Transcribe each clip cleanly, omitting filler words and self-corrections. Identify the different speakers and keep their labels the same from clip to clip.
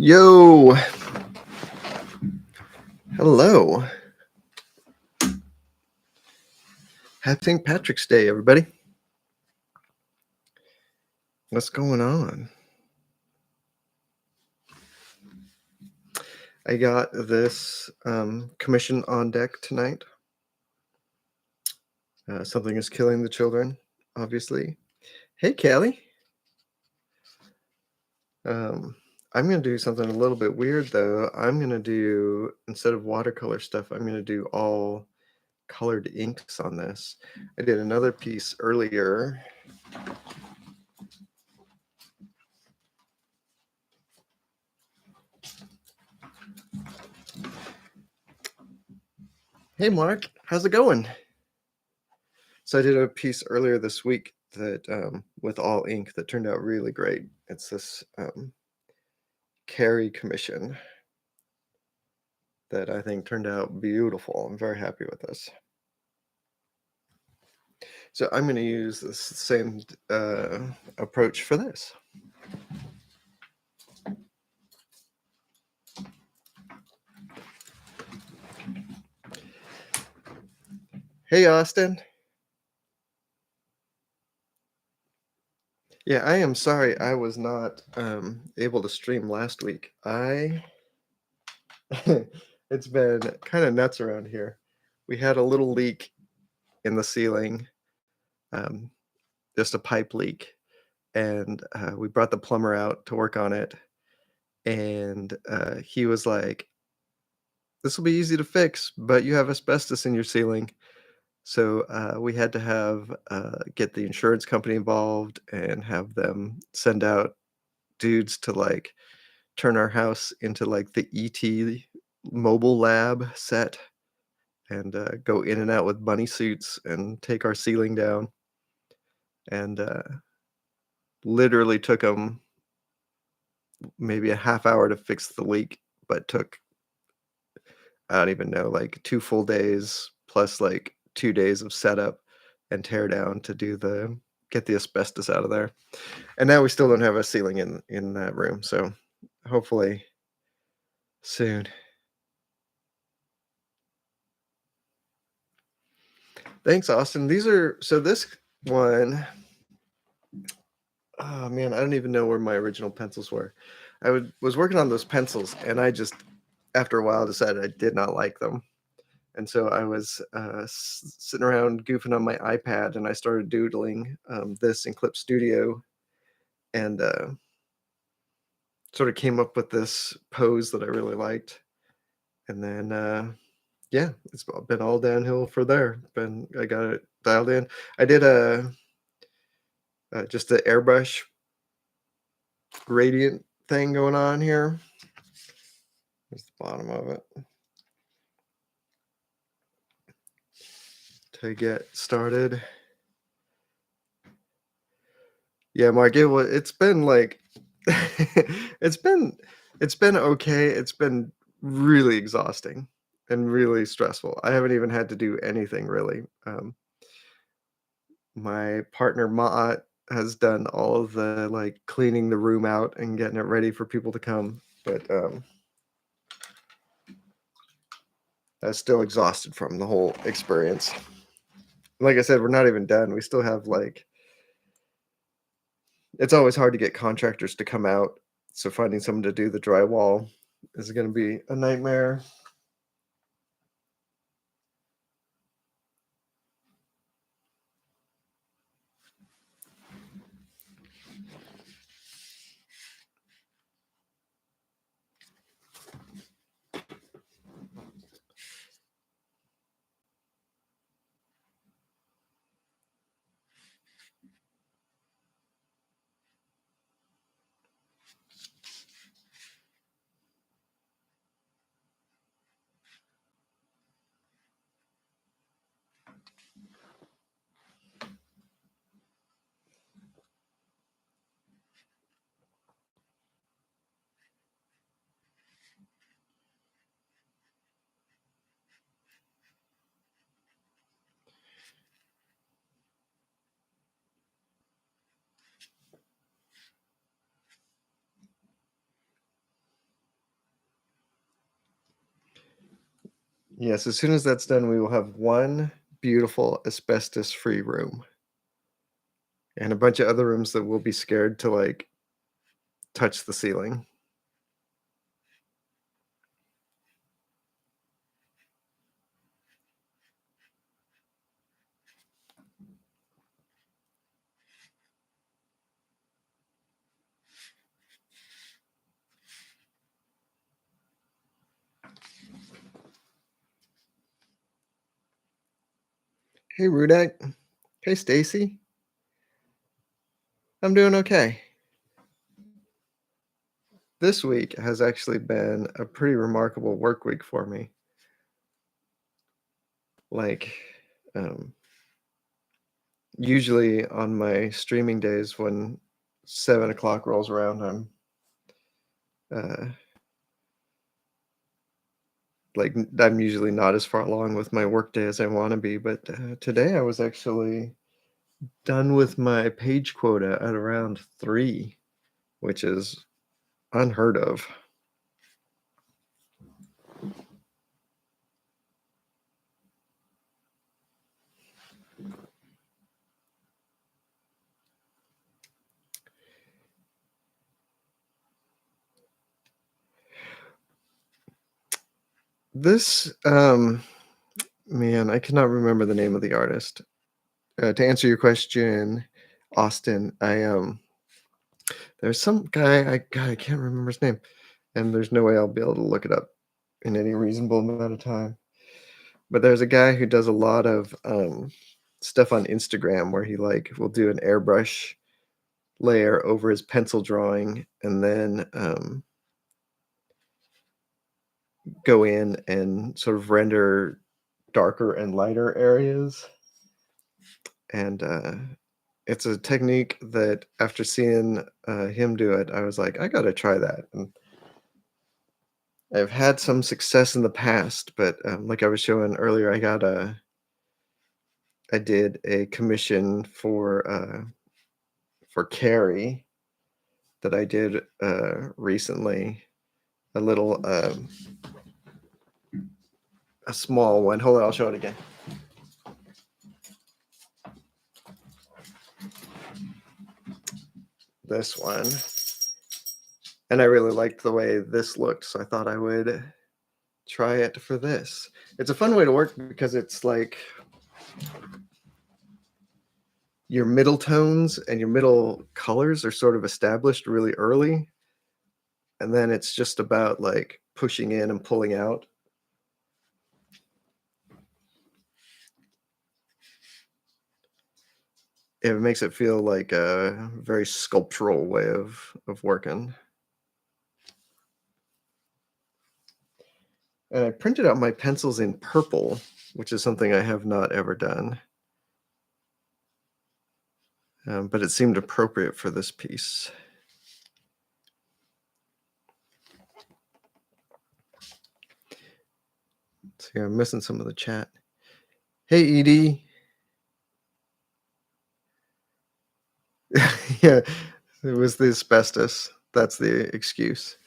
Speaker 1: Yo, hello. Happy St. Patrick's Day, everybody. What's going on? I got this commission on deck tonight. Something is killing the children, obviously. Hey, Callie. I'm going to do something a little bit weird, though. I'm going to do, instead of watercolor stuff, I'm going to do all colored inks on this. I did another piece earlier. Hey, Mark. How's it going? So I did a piece earlier this week that with all ink that turned out really great. It's this Carrie commission that I think turned out beautiful. I'm very happy with this. So I'm going to use this same approach for this. Hey, Austin. Yeah, I am sorry I was not able to stream last week. It's been kind of nuts around here. We had a little leak in the ceiling, just a pipe leak, and we brought the plumber out to work on it, and he was like, "This will be easy to fix, but you have asbestos in your ceiling." So we had to get the insurance company involved and have them send out dudes to like turn our house into like the ET mobile lab set and go in and out with bunny suits and take our ceiling down. And literally took them maybe a half hour to fix the leak, but took, I don't even know, like 2 full days plus like 2 days of setup and tear down to get the asbestos out of there. And now we still don't have a ceiling in that room, so hopefully soon. Thanks, Austin. This one, oh man, I don't even know where my original pencils were. Was working on those pencils, and I just, after a while, decided I did not like them. And so I was sitting around goofing on my iPad, and I started doodling this in Clip Studio, and sort of came up with this pose that I really liked. And then, yeah, it's been all downhill for there. I got it dialed in. I did just an airbrush gradient thing going on here. Here's the bottom of it. To get started. Yeah, Mark, it's been like it's been okay. It's been really exhausting and really stressful. I haven't even had to do anything really. My partner Maat has done all of the like cleaning the room out and getting it ready for people to come, but I'm still exhausted from the whole experience. Like I said, we're not even done. We still have like, it's always hard to get contractors to come out, so finding someone to do the drywall is going to be a nightmare. Yes, as soon as that's done, we will have one beautiful asbestos-free room and a bunch of other rooms that will be scared to, like, touch the ceiling. Hey, Rudek. Hey, Stacy. I'm doing okay. This week has actually been a pretty remarkable work week for me. Like, um, usually on my streaming days when 7 o'clock rolls around, uh, I'm usually not as far along with my workday as I want to be. But today I was actually done with my page quota at around 3, which is unheard of. This, man, I cannot remember the name of the artist. To answer your question, Austin, there's some guy, God, I can't remember his name, and there's no way I'll be able to look it up in any reasonable amount of time. But there's a guy who does a lot of stuff on Instagram where he like will do an airbrush layer over his pencil drawing and then go in and sort of render darker and lighter areas. And it's a technique that after seeing him do it, I was like, I gotta try that. And I've had some success in the past, but like I was showing earlier, I did a commission for Carrie that I did recently. A little a small one. Hold on, I'll show it again. This one. And I really liked the way this looked, so I thought I would try it for this. It's a fun way to work because it's like your middle tones and your middle colors are sort of established really early. And then it's just about like pushing in and pulling out. It makes it feel like a very sculptural way of working. And I printed out my pencils in purple, which is something I have not ever done. But it seemed appropriate for this piece. See, I'm missing some of the chat. Hey, Edie. Yeah, it was the asbestos. That's the excuse.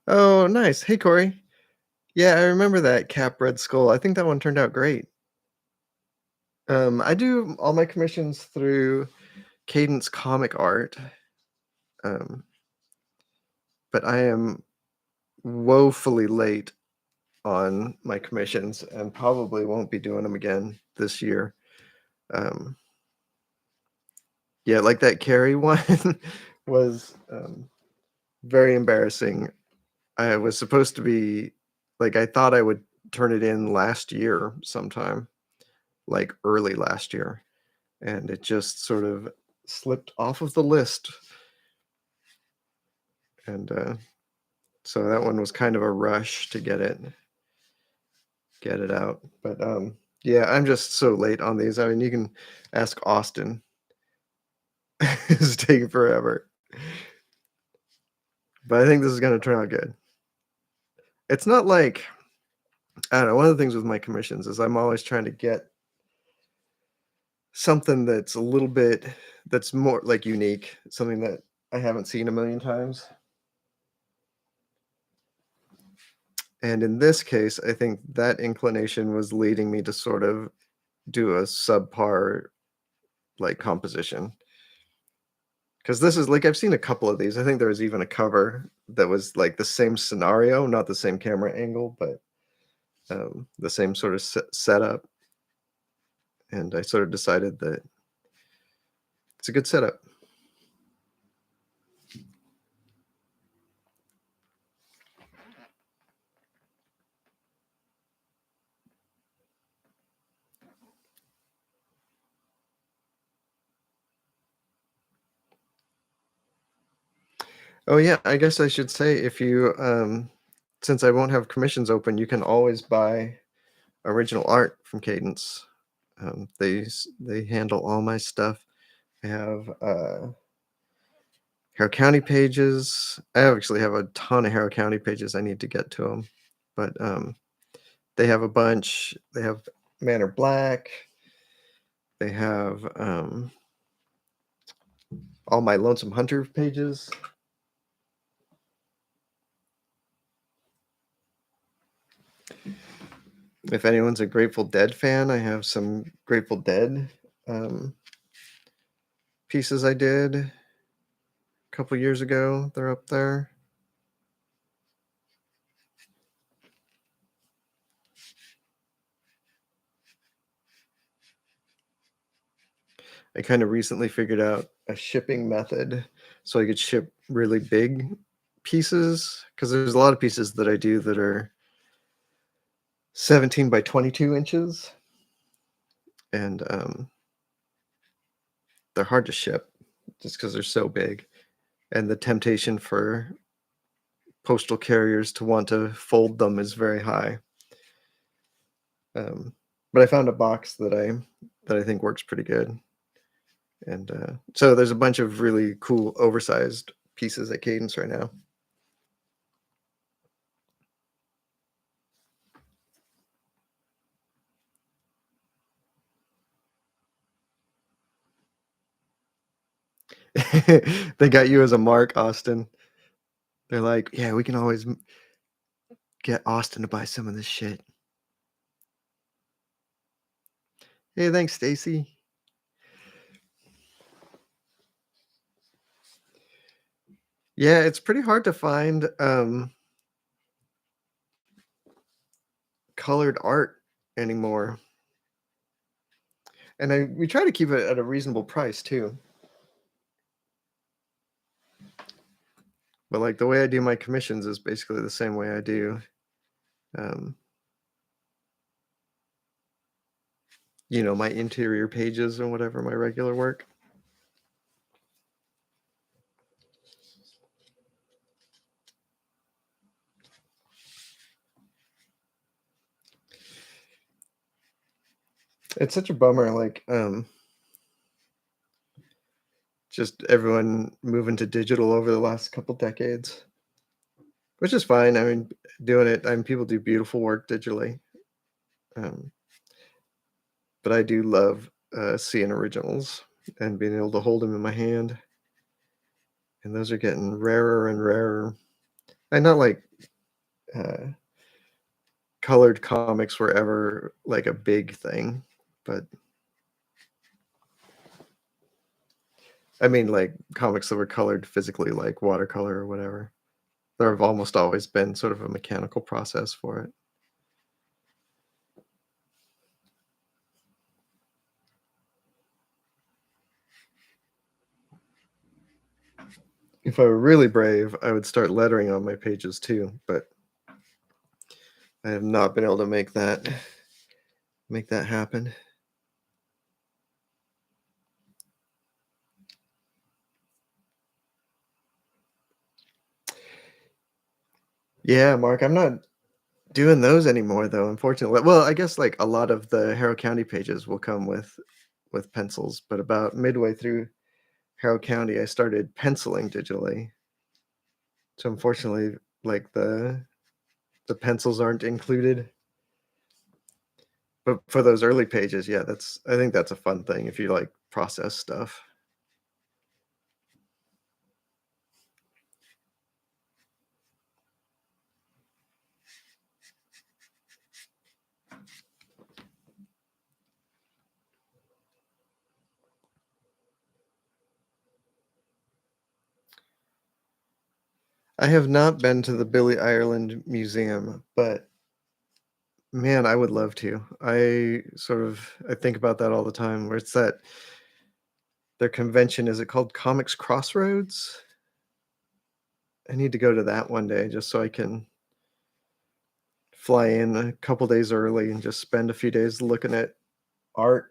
Speaker 1: Oh, nice. Hey, Corey. Yeah, I remember that Cap Red Skull. I think that one turned out great. I do all my commissions through Cadence Comic Art, um, but I am woefully late on my commissions and probably won't be doing them again this year. Um, yeah, like that Carrie one was very embarrassing. I was supposed to be like I thought I would turn it in last year sometime, like early last year, and it just sort of slipped off of the list. And so that one was kind of a rush to get it out. But yeah, I'm just so late on these. I mean, you can ask Austin. It's taking forever. But I think this is going to turn out good. It's not like, I don't know, one of the things with my commissions is I'm always trying to get something that's a little bit that's more, like, unique, something that I haven't seen a million times, and in this case, I think that inclination was leading me to sort of do a subpar, like, composition. Because this is like, I've seen a couple of these. I think there was even a cover that was, like, the same scenario, not the same camera angle, but, the same sort of setup, and I sort of decided that it's a good setup. Oh, yeah, I guess I should say if you, since I won't have commissions open, you can always buy original art from Cadence. They handle all my stuff. I have, Harrow County pages. I actually have a ton of Harrow County pages, I need to get to them, but, they have a bunch. They have Man or Black. They have, all my Lonesome Hunter pages. If anyone's a Grateful Dead fan, I have some Grateful Dead, um, pieces I did a couple years ago. They're up there. I kind of recently figured out a shipping method so I could ship really big pieces because there's a lot of pieces that I do that are 17 by 22 inches, and they're hard to ship just because they're so big. And the temptation for postal carriers to want to fold them is very high. Um, but I found a box that I think works pretty good, and so there's a bunch of really cool oversized pieces at Cadence right now. They got you as a mark, Austin. They're like, yeah, we can always get Austin to buy some of this shit. Hey, thanks, Stacy. Yeah, it's pretty hard to find colored art anymore, and we try to keep it at a reasonable price too. But like the way I do my commissions is basically the same way I do, um, my interior pages or whatever, my regular work. It's such a bummer, like just everyone moving to digital over the last couple decades, which is fine. I mean, doing it. I mean, people do beautiful work digitally, um, but I do love seeing originals and being able to hold them in my hand. And those are getting rarer and rarer. And not like uh, colored comics were ever like a big thing, but I mean, like comics that were colored physically, like watercolor or whatever. There have almost always been sort of a mechanical process for it. If I were really brave, I would start lettering on my pages too, but I have not been able to make that happen. Yeah, Mark, I'm not doing those anymore though, unfortunately. Well, I guess like a lot of the Harrow County pages will come with pencils, but about midway through Harrow County, I started penciling digitally. So unfortunately, like the pencils aren't included. But for those early pages, yeah, I think that's a fun thing if you, like, process stuff. I have not been to the Billy Ireland Museum, but man, I would love to. I think about that all the time, where it's that their convention, is it called Comics Crossroads? I need to go to that one day just so I can fly in a couple days early and just spend a few days looking at art.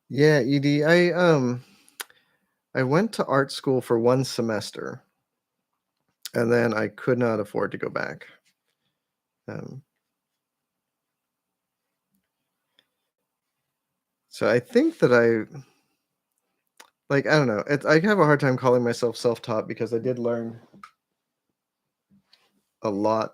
Speaker 1: Yeah, ED, I went to art school for 1 semester, and then I could not afford to go back. Um, so I think that I don't know, I have a hard time calling myself self-taught because I did learn a lot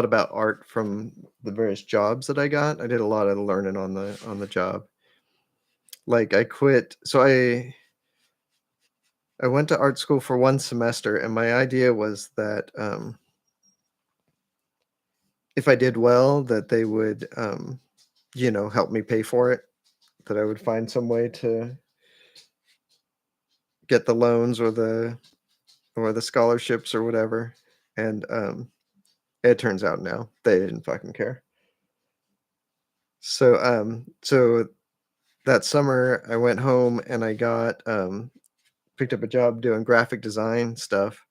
Speaker 1: about art from the various jobs that I got. I did a lot of learning on the job. Like, I went to art school for 1 semester, and my idea was that, if I did well, that they would, help me pay for it, that I would find some way to get the loans or the scholarships or whatever, and, it turns out no, they didn't fucking care. So that summer, I went home and I got, picked up a job doing graphic design stuff,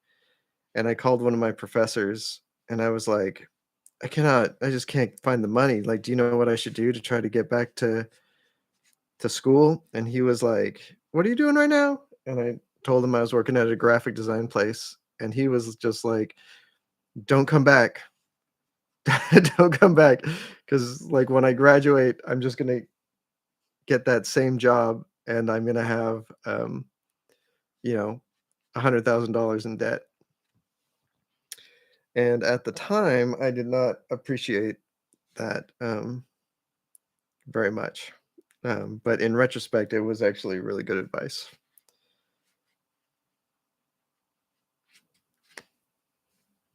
Speaker 1: and I called one of my professors, and I was like, I just can't find the money. Like, do you know what I should do to try to get back to school?" And he was like, "What are you doing right now?" And I told him I was working at a graphic design place, and he was just like, "Don't come back. Don't come back, because like, when I graduate, I'm just gonna get that same job, and I'm gonna have, you know, $100,000 in debt." And at the time, I did not appreciate that, very much. But in retrospect, it was actually really good advice.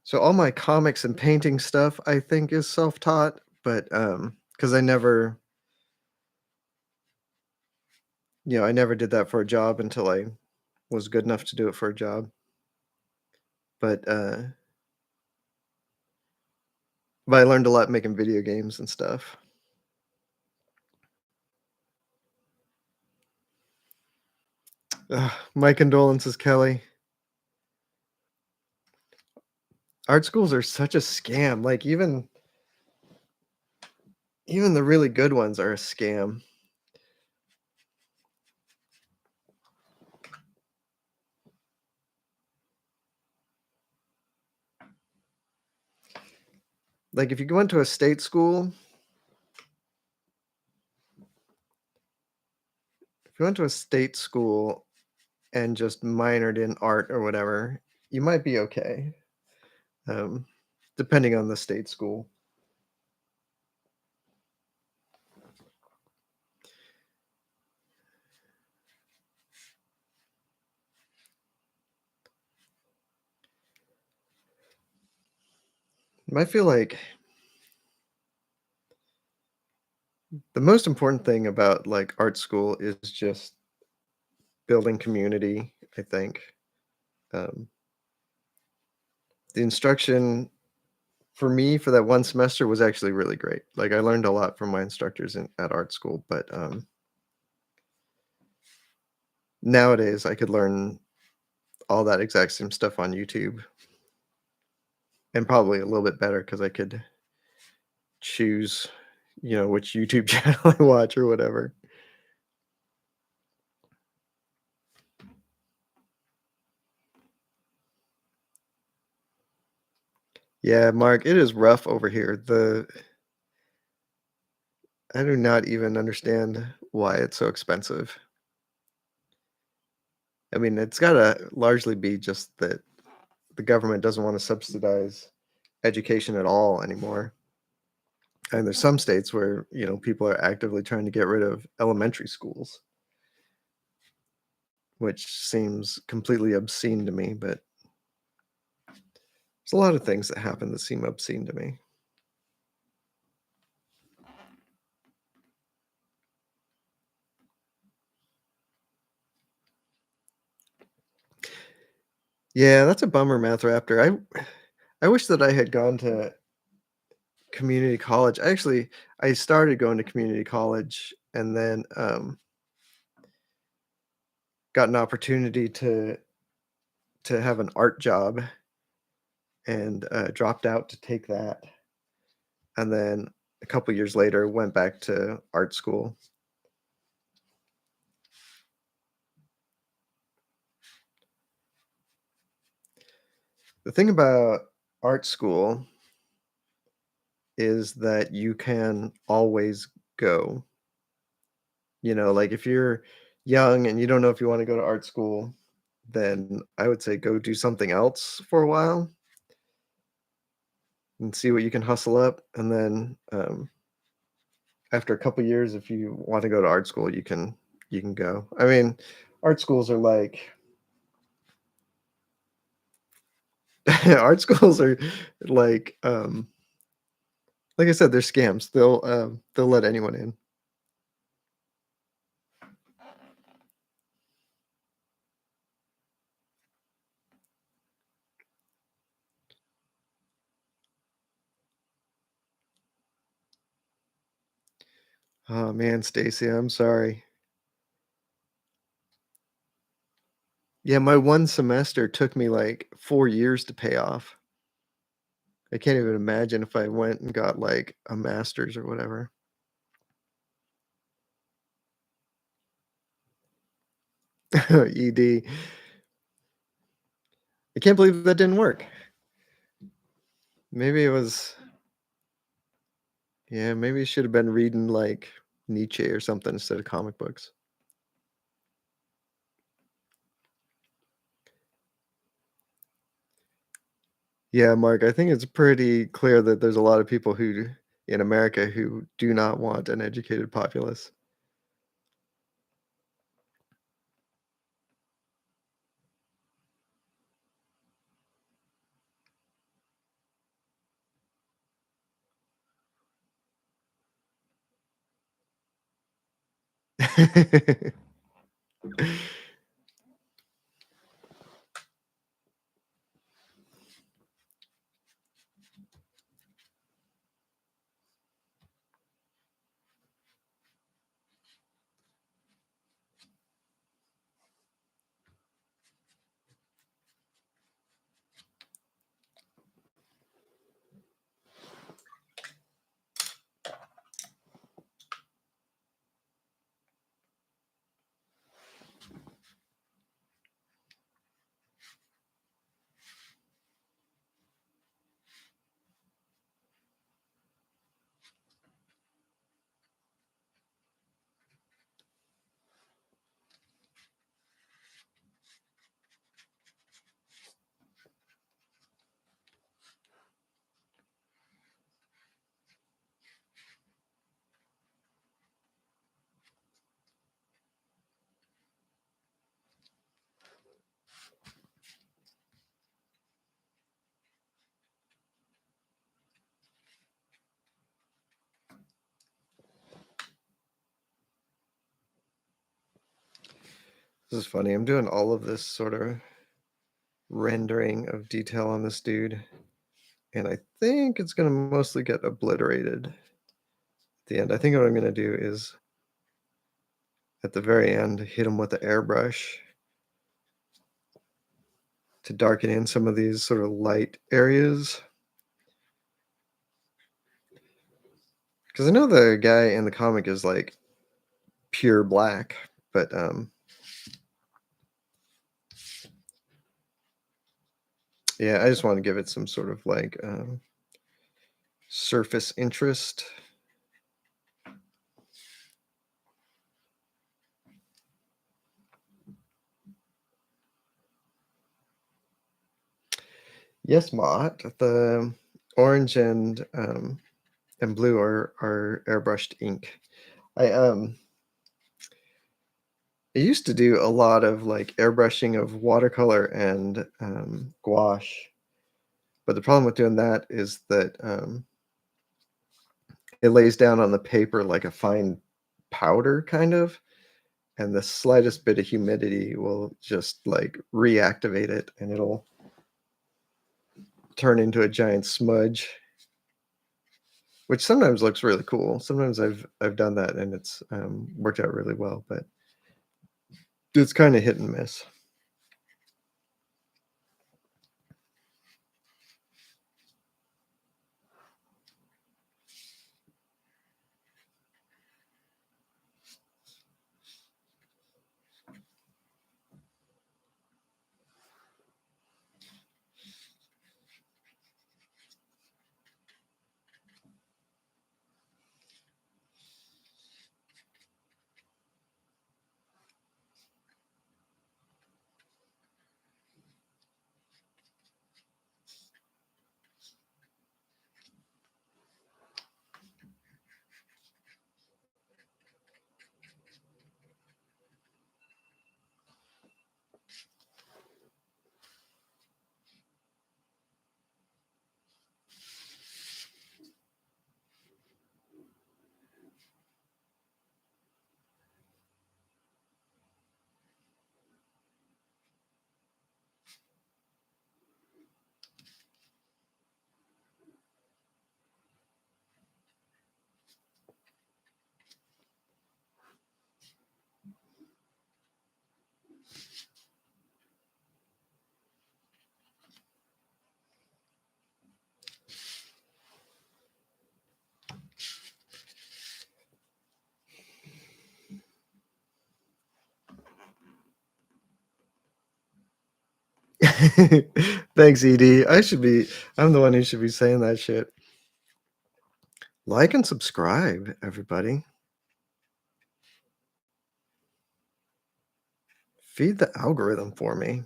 Speaker 1: So all my comics and painting stuff, I think, is self-taught, but, because I never did that for a job until I was good enough to do it for a job. But, but I learned a lot making video games and stuff. Ugh, my condolences, Kelly. Art schools are such a scam, like, even the really good ones are a scam. Like, if you went to a state school and just minored in art or whatever, you might be okay, um, depending on the state school. I feel like the most important thing about, like, art school is just building community, I think. Um, the instruction for me for that one semester was actually really great. Like, I learned a lot from my instructors at art school, but, nowadays, I could learn all that exact same stuff on YouTube, and probably a little bit better because I could choose, which YouTube channel I watch or whatever. Yeah, Mark, it is rough over here. The I do not even understand why it's so expensive. I mean, it's gotta largely be just that the government doesn't wanna subsidize education at all anymore. And there's some states where, people are actively trying to get rid of elementary schools, which seems completely obscene to me, but there's a lot of things that happen that seem obscene to me. Yeah, that's a bummer, Math Raptor. I wish that I had gone to community college. I started going to community college and then, got an opportunity to have an art job and, dropped out to take that, and then a couple years later went back to art school. The thing about art school is that you can always go. Like, if you're young and you don't know if you wanna go to art school, then I would say go do something else for a while and see what you can hustle up, and then, after a couple years, if you want to go to art school, you can go. I mean, art schools are art schools are like, like I said, they're scams. They'll let anyone in. Oh man, Stacy, I'm sorry. Yeah, my one semester took me, like, 4 years to pay off. I can't even imagine if I went and got, like, a master's or whatever. ED. I can't believe that didn't work. Maybe it was yeah, maybe it should have been reading, like, Nietzsche or something instead of comic books. Yeah, Mark, I think it's pretty clear that there's a lot of people who in America who do not want an educated populace. This is funny. I'm doing all of this sort of rendering of detail on this dude, and I think it's gonna mostly get obliterated at the end. I think what I'm gonna do is at the very end hit him with the airbrush to darken in some of these sort of light areas. Because I know the guy in the comic is like pure black, but yeah, I just want to give it some sort of like surface interest. Yes, Mott. The orange and blue are airbrushed ink. I used to do a lot of like airbrushing of watercolor and gouache, but the problem with doing that is that it lays down on the paper like a fine powder kind of, and the slightest bit of humidity will just like reactivate it and it'll turn into a giant smudge, which sometimes looks really cool. Sometimes I've done that and it's worked out really well, but it's kind of hit and miss. Thanks, ED. I'm the one who should be saying that shit. Like and subscribe, everybody. Feed the algorithm for me.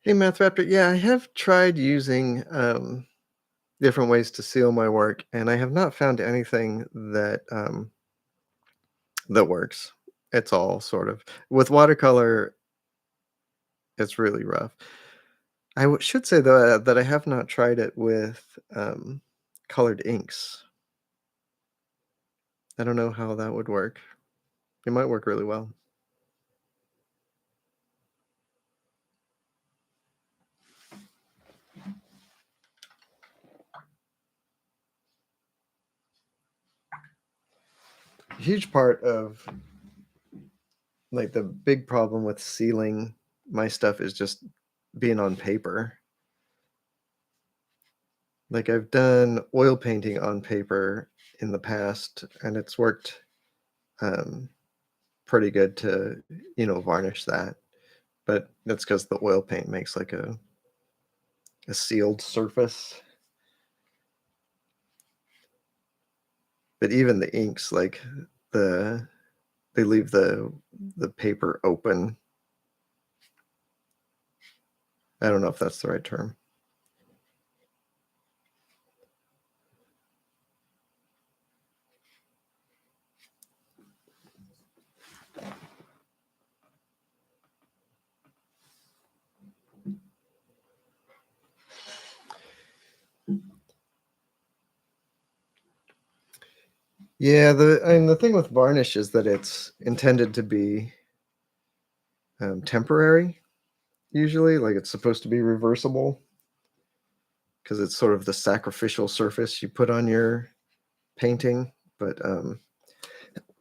Speaker 1: Hey, Math Raptor. Yeah, I have tried using different ways to seal my work, and I have not found anything that works. It's all sort of with watercolor. It's really rough. Should say though that I have not tried it with colored inks. I don't know how that would work. It might work really well. A huge part of like the big problem with sealing my stuff is just being on paper. Like I've done oil painting on paper in the past, and it's worked um, pretty good to varnish that. But that's because the oil paint makes like a sealed surface. But even the inks, like the they leave the paper open. I don't know if that's the right term. Yeah, the thing with varnish is that it's intended to be temporary. Usually, like it's supposed to be reversible because it's sort of the sacrificial surface you put on your painting. But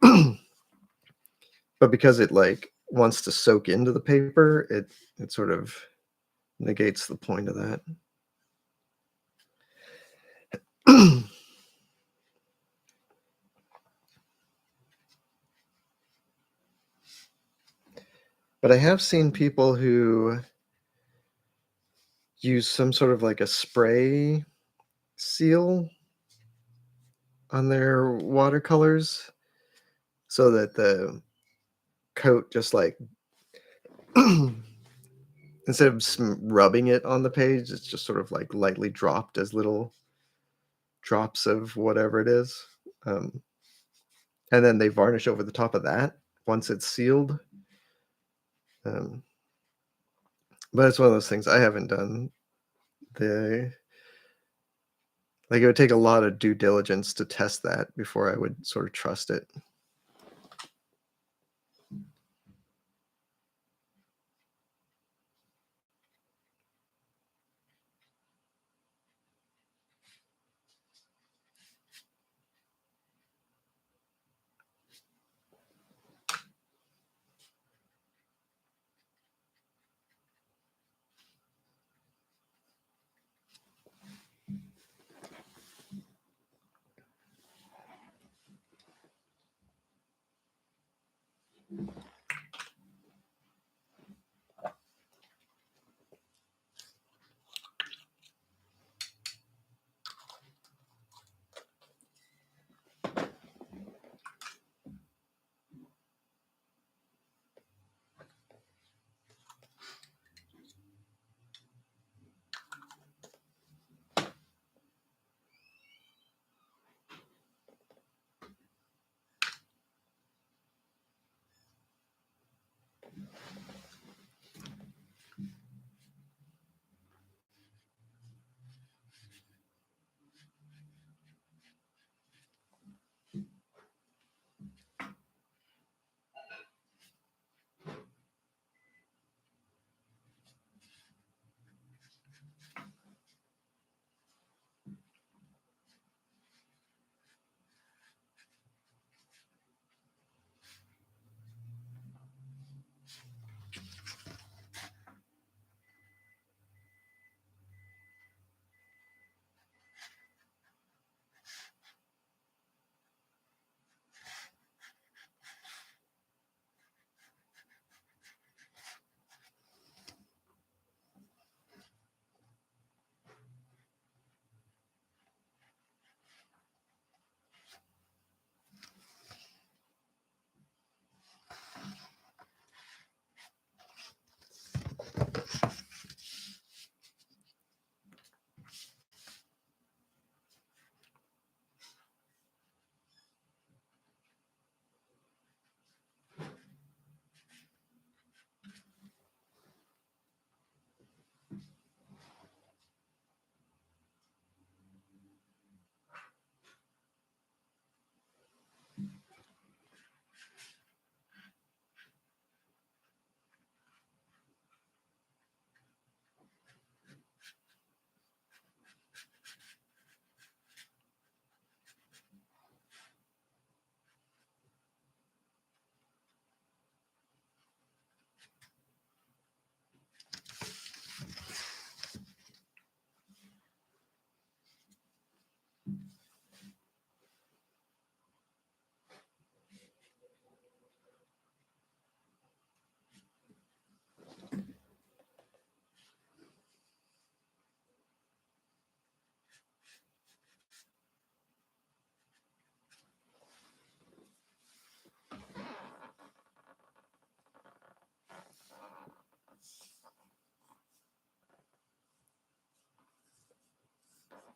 Speaker 1: but because it like wants to soak into the paper, it sort of negates the point of that. But I have seen people who use some sort of like a spray seal on their watercolors so that the coat just like instead of rubbing it on the page, it's just sort of like lightly dropped as little drops of whatever it is. Um, and then they varnish over the top of that once it's sealed. Um, but it's one of those things I haven't done. The Like it would take a lot of due diligence to test that before I would sort of trust it.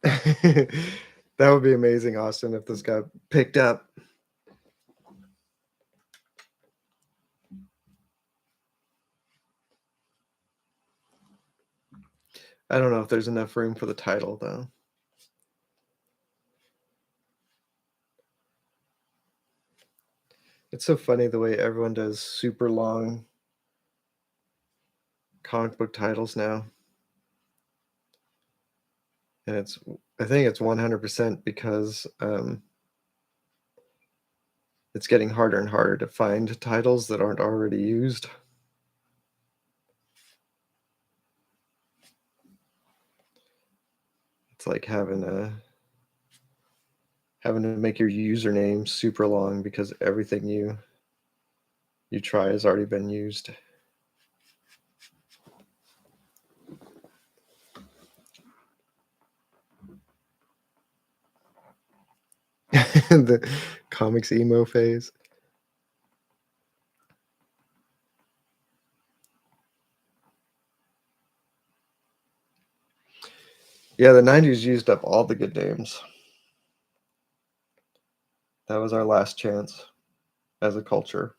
Speaker 1: That would be amazing, Austin, if this got picked up. I don't know if there's enough room for the title, though. It's so funny the way everyone does super long comic book titles now. And I think it's 100% because it's getting harder and harder to find titles that aren't already used. It's like having to make your username super long because everything you try has already been used. The comics emo phase. Yeah, the 90s used up all the good names. That was our last chance as a culture.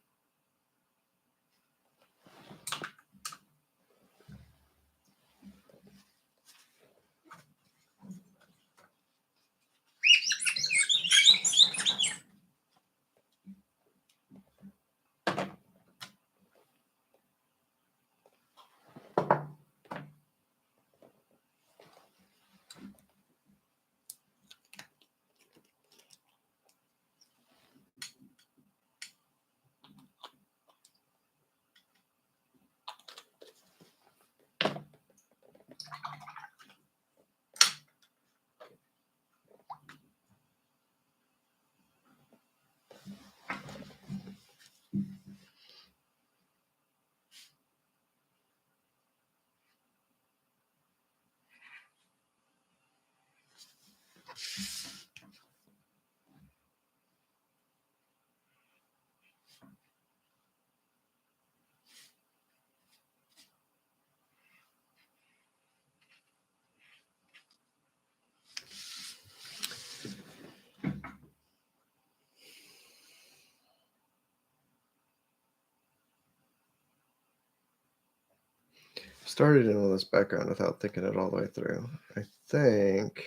Speaker 1: Started in all this background without thinking it all the way through. I think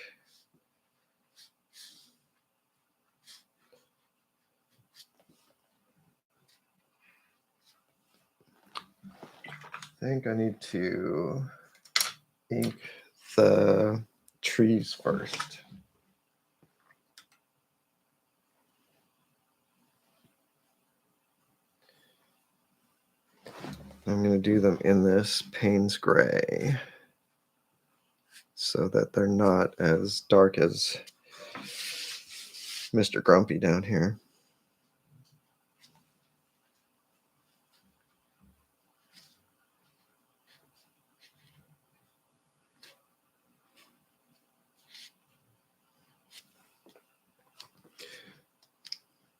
Speaker 1: I need to ink the trees first. I'm going to do them in this Payne's Gray so that they're not as dark as Mr. Grumpy down here.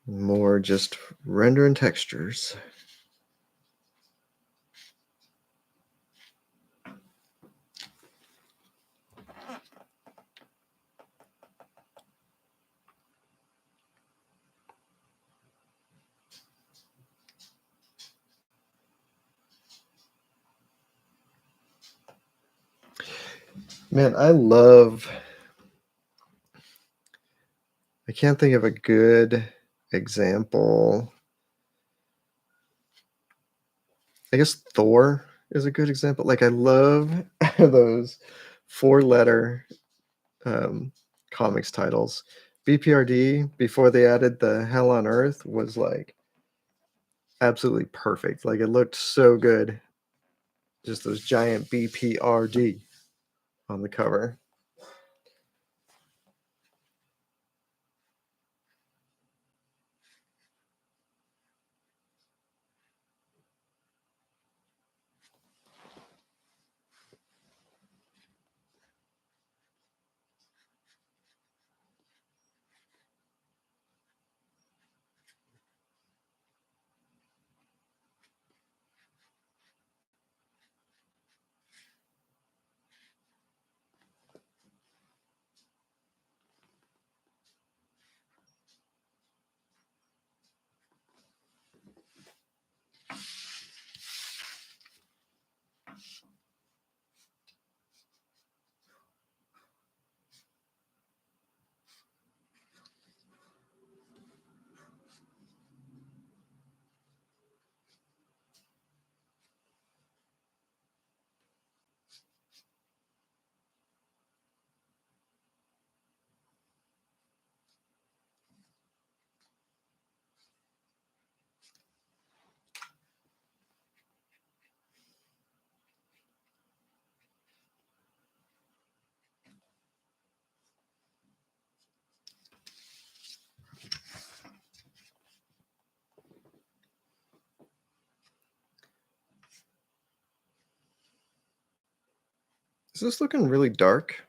Speaker 1: More just rendering textures. Man, I can't think of a good example. I guess Thor is a good example. Like, I love those 4-letter comics titles. BPRD, before they added the Hell on Earth, was like absolutely perfect. Like, it looked so good. Just those giant BPRD on the cover. Is this looking really dark?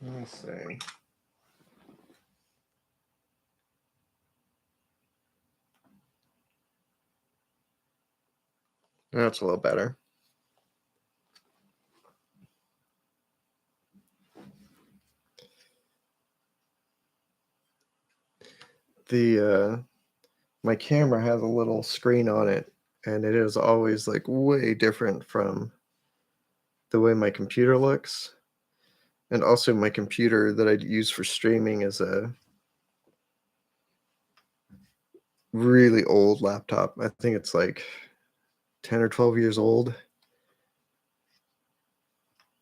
Speaker 1: Let me see. That's a little better. The my camera has a little screen on it, and it is always like way different from the way my computer looks. And also my computer that I use for streaming is a really old laptop. I think it's like 10 or 12 years old.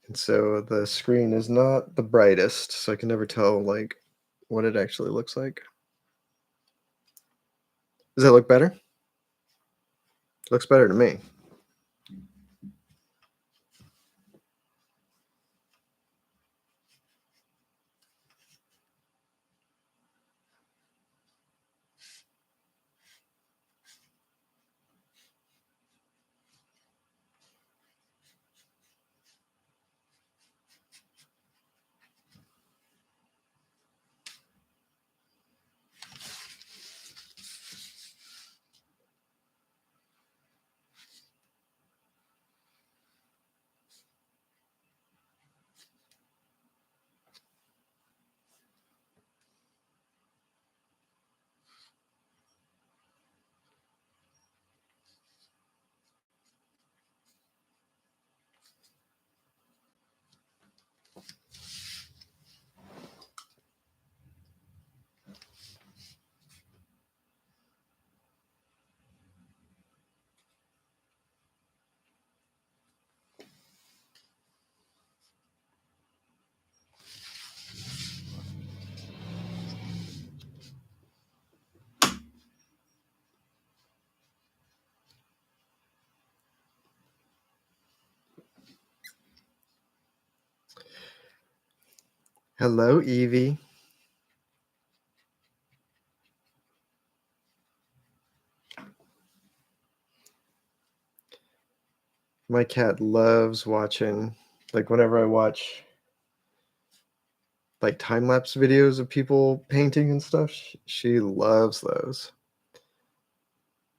Speaker 1: And so the screen is not the brightest, so I can never tell like what it actually looks like. Does that look better? Looks better to me. Hello, Evie. My cat loves watching, like whenever I watch like time lapse videos of people painting and stuff, she loves those.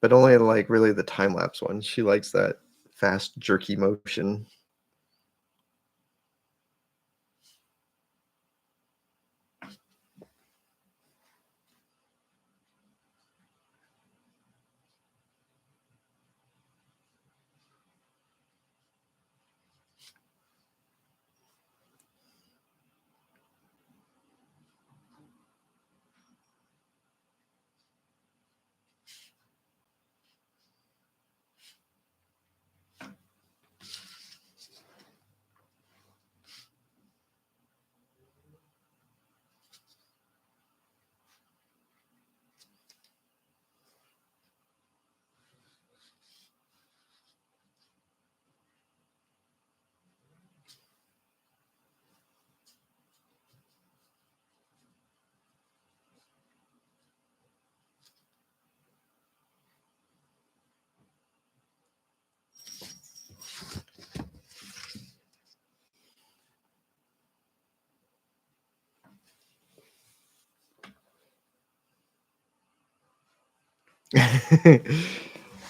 Speaker 1: But only like really the time lapse ones. She likes that fast, jerky motion.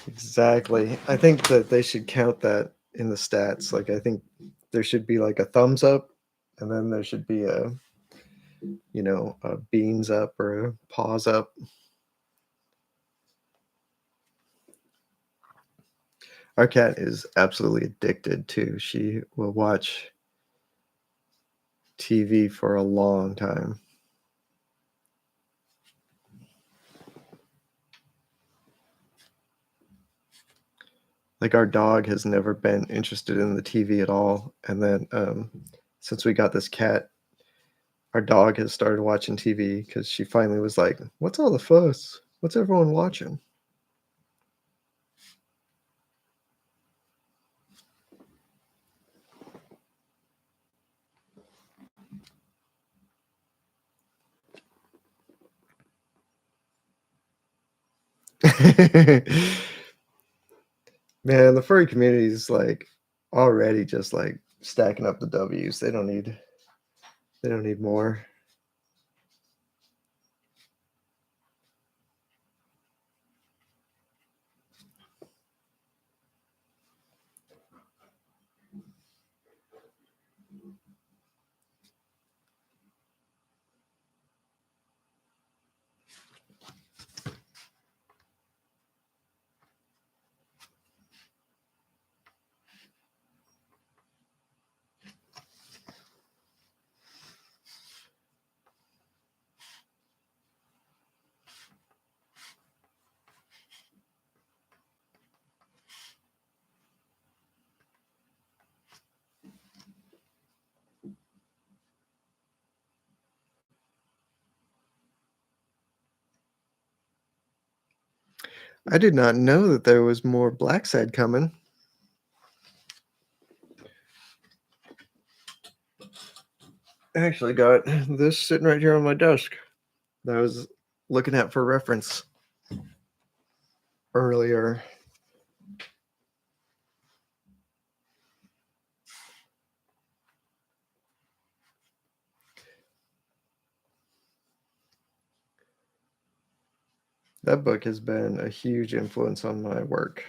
Speaker 1: Exactly. I think that they should count that in the stats. Like, I think there should be like a thumbs up, and then there should be a beans up or a paws up. Our cat is absolutely addicted too. She will watch TV for a long time. Like our dog has never been interested in the TV at all, and then since we got this cat, our dog has started watching TV because she finally was like, "What's all the fuss? What's everyone watching?" Man, the furry community is like already just like stacking up the W's. They don't need more. I did not know that there was more Black Side coming. I actually got this sitting right here on my desk that I was looking at for reference earlier. That book has been a huge influence on my work.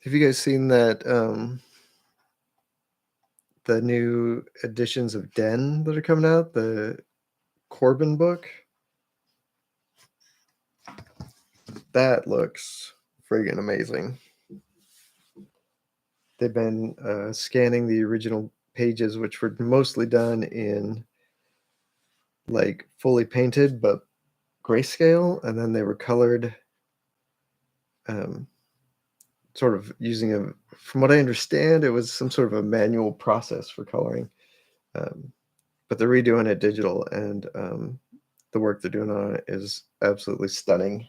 Speaker 1: Have you guys seen that the new editions of Den that are coming out? The Corbin book? That looks friggin' amazing. They've been scanning the original pages, which were mostly done in like fully painted but grayscale, and then they were colored, um, sort of using a. From what I understand, it was some sort of a manual process for coloring, um, but they're redoing it digital, and the work they're doing on it is absolutely stunning.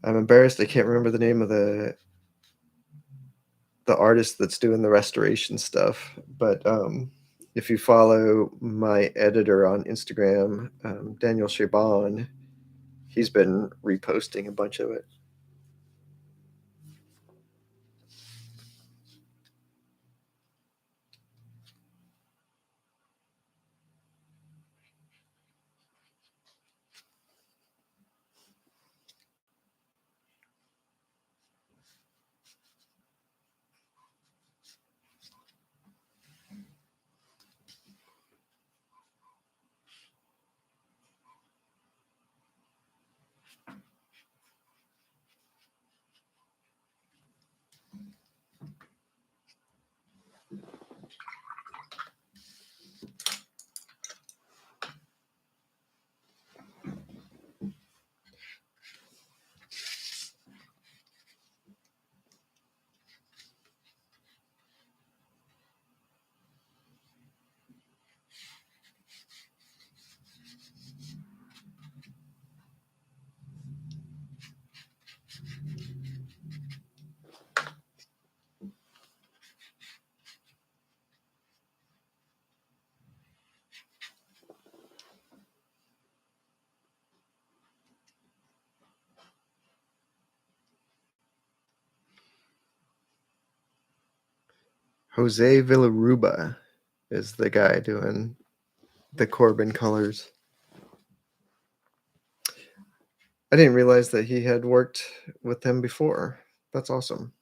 Speaker 1: I'm embarrassed I can't remember the name of the artist that's doing the restoration stuff, but if you follow my editor on Instagram, Daniel Shaban, he's been reposting a bunch of it. Jose Villaruba is the guy doing the Corbin colors. I didn't realize that he had worked with them before. That's awesome.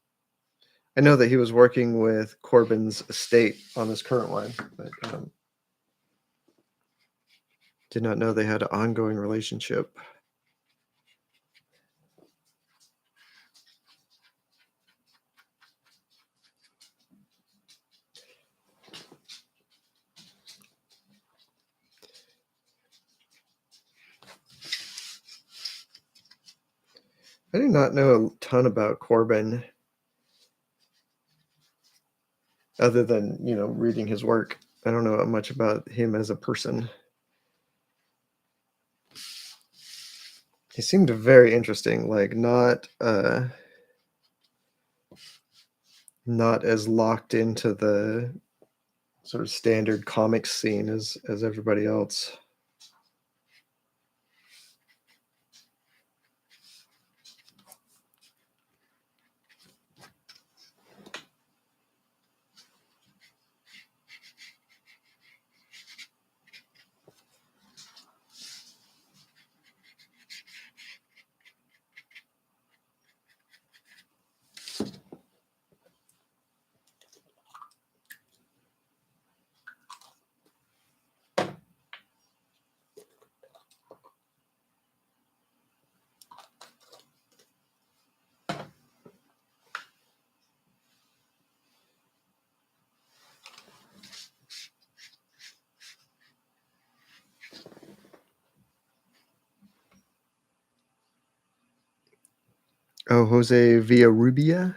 Speaker 1: I know that he was working with Corbin's estate on this current one, but did not know they had an ongoing relationship. I do not know a ton about Corbin other than, reading his work. I don't know much about him as a person. He seemed very interesting, like not as locked into the sort of standard comics scene as everybody else. Oh, Jose Villarrubia?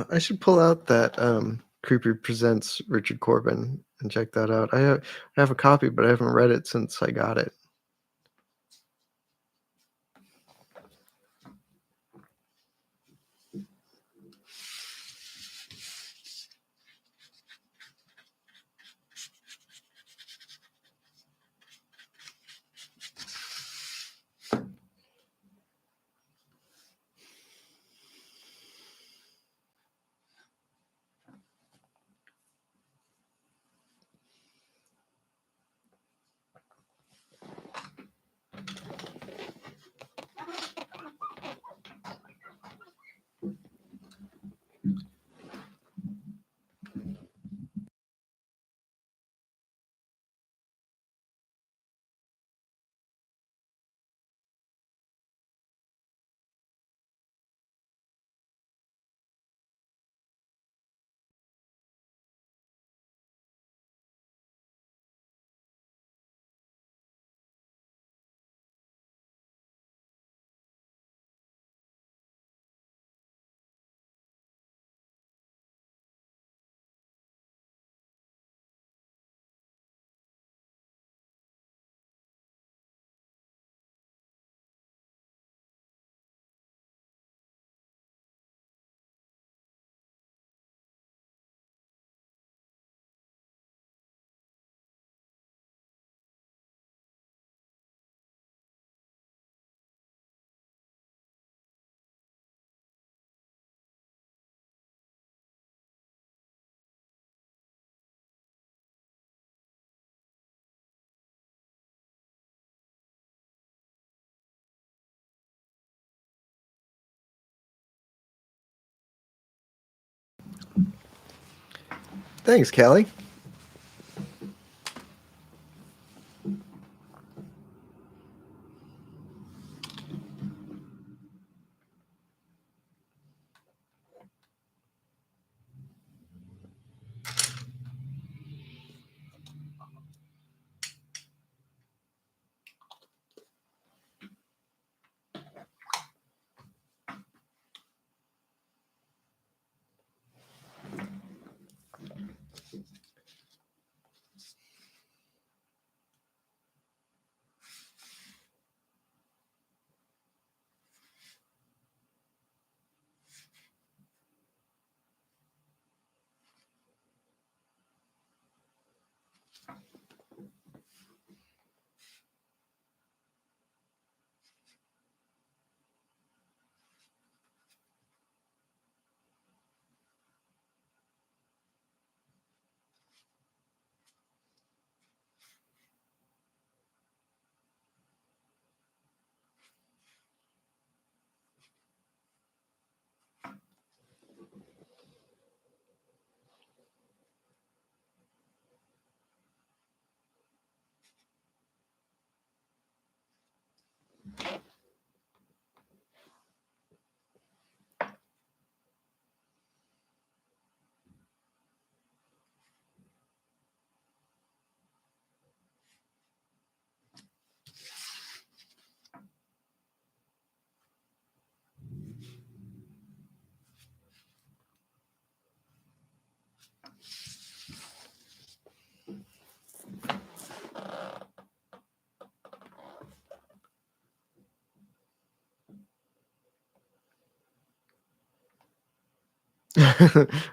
Speaker 1: I should pull out that Creepy Presents Richard Corbin and check that out. I have a copy, but I haven't read it since I got it. Thanks, Kelly.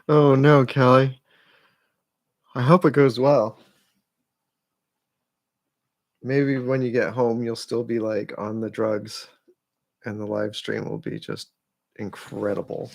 Speaker 1: Oh no, Kelly. I hope it goes well. Maybe when you get home, you'll still be like on the drugs and the live stream will be just incredible.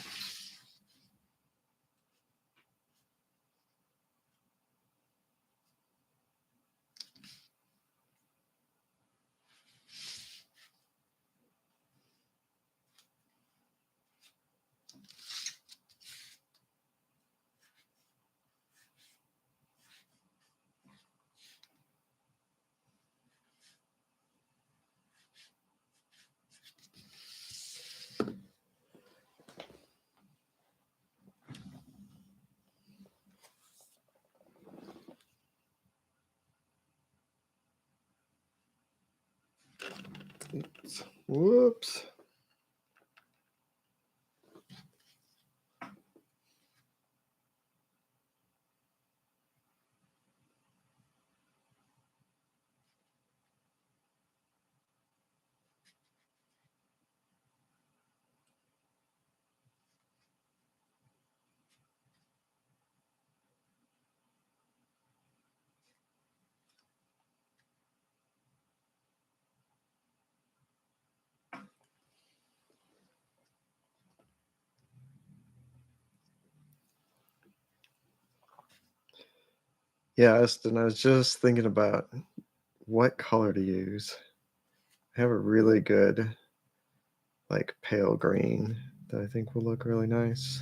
Speaker 1: Whoops. Yeah, Aston, I was just thinking about what color to use. I have a really good, like, pale green that I think will look really nice.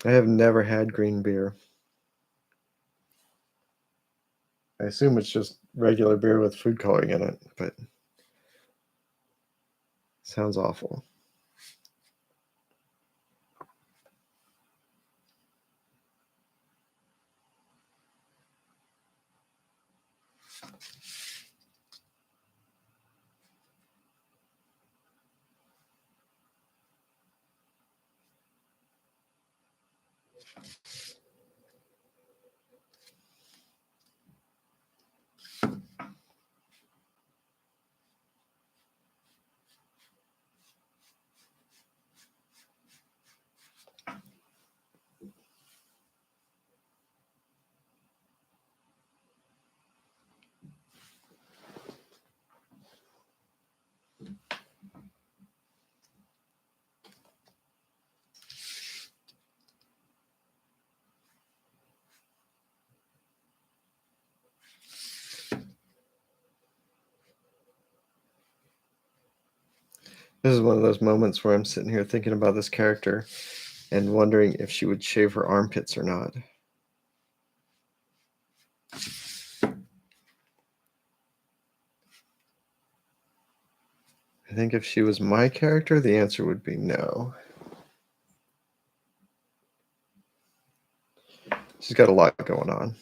Speaker 1: I have never had green beer. I assume it's just regular beer with food coloring in it, but sounds awful. This is one of those moments where I'm sitting here thinking about this character and wondering if she would shave her armpits or not. I think if she was my character, the answer would be no. She's got a lot going on.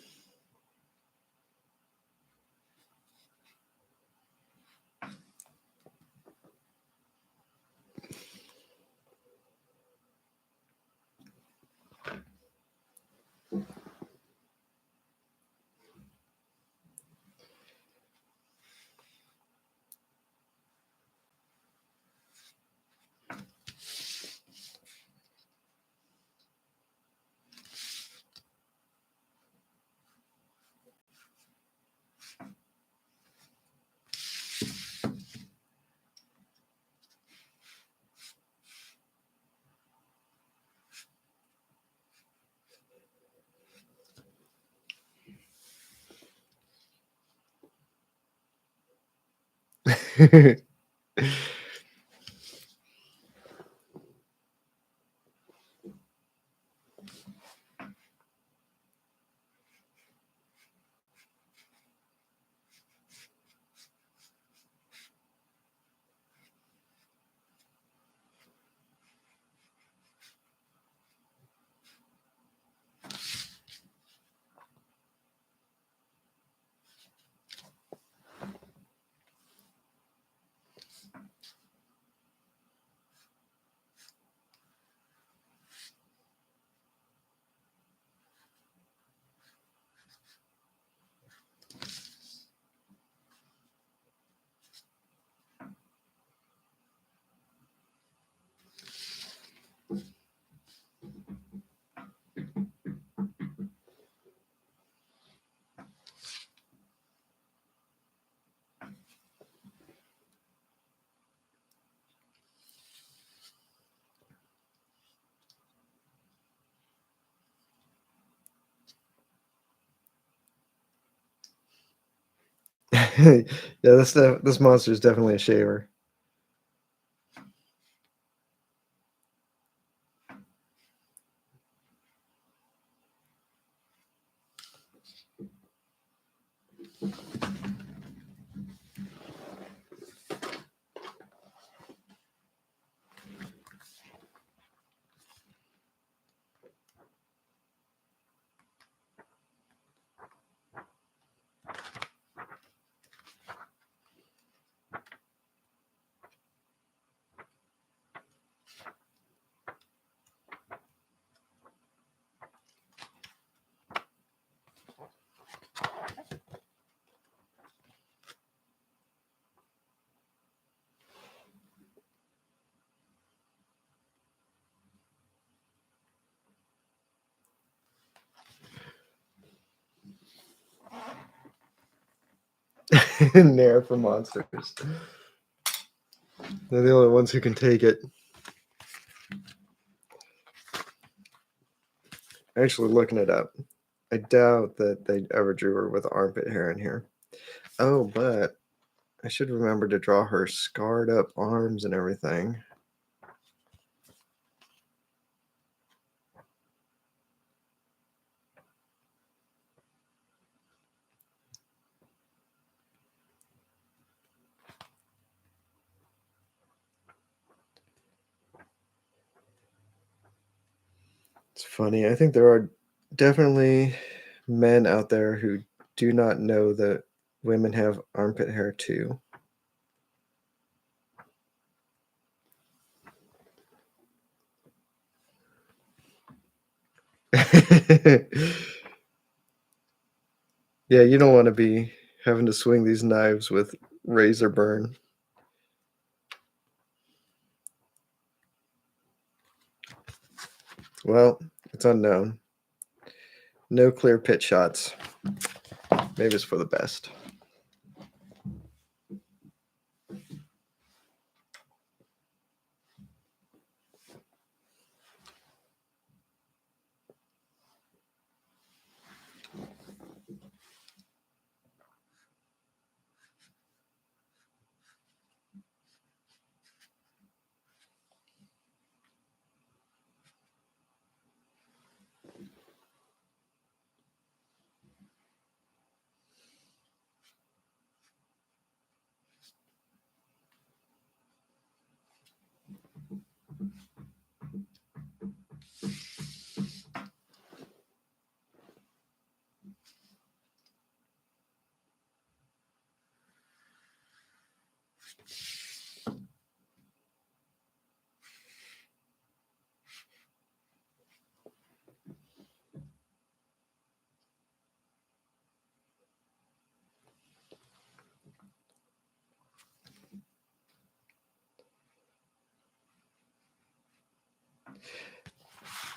Speaker 1: Yeah, this monster is definitely a shaver. Nair for monsters. They're the only ones who can take it. Actually, looking it up, I doubt that they ever drew her with armpit hair in here. Oh, but I should remember to draw her scarred up arms and everything. It's funny. I think there are definitely men out there who do not know that women have armpit hair too. Yeah, you don't want to be having to swing these knives with razor burn. Well, it's unknown. No clear pit shots. Maybe it's for the best.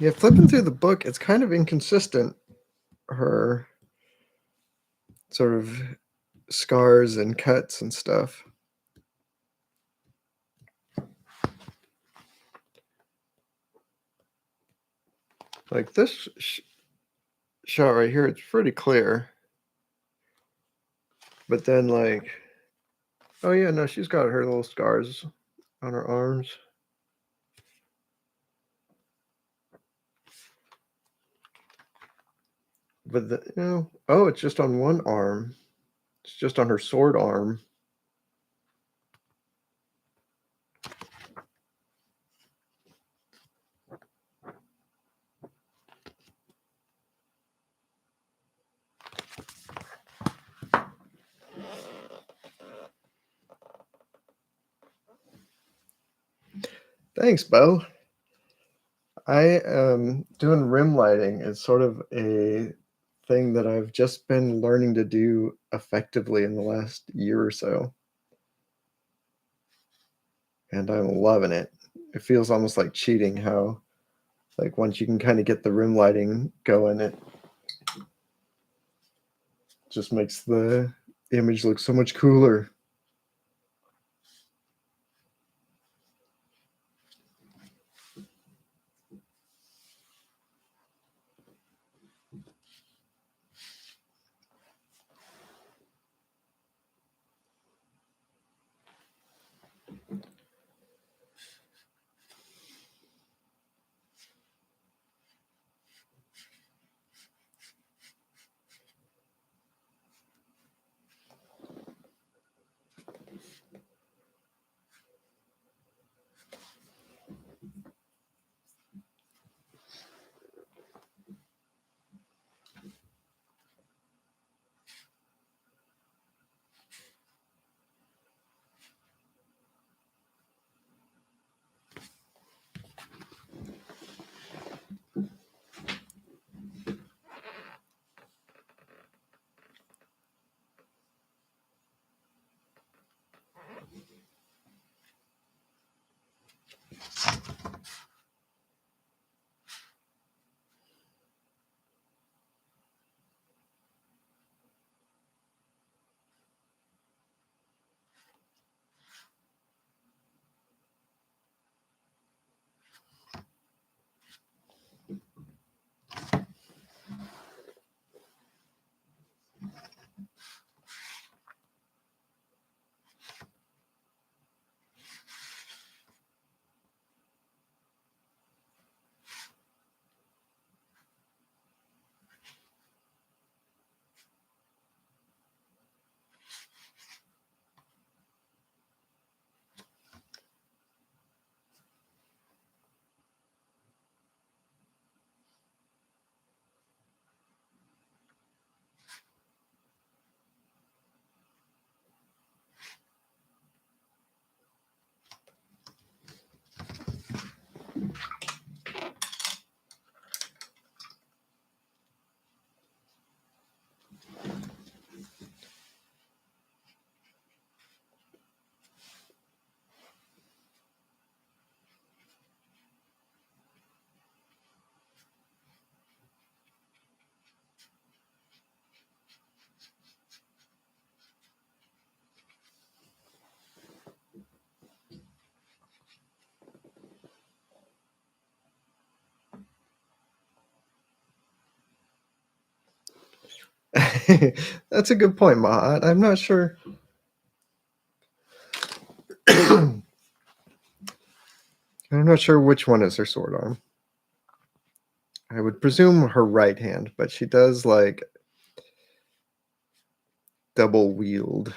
Speaker 1: Yeah, flipping through the book, it's kind of inconsistent. Her sort of scars and cuts and stuff. Like this shot right here, it's pretty clear. But then, like, oh yeah, no, she's got her little scars on her arms. But oh, it's just on one arm. It's just on her sword arm. Thanks, Bo. I am doing rim lighting. It's sort of a thing that I've just been learning to do effectively in the last year or so. And I'm loving it. It feels almost like cheating how, like, once you can kind of get the rim lighting going, it just makes the image look so much cooler. That's a good point, Ma. I'm not sure. I'm not sure which one is her sword arm. I would presume her right hand, but she does like double wield.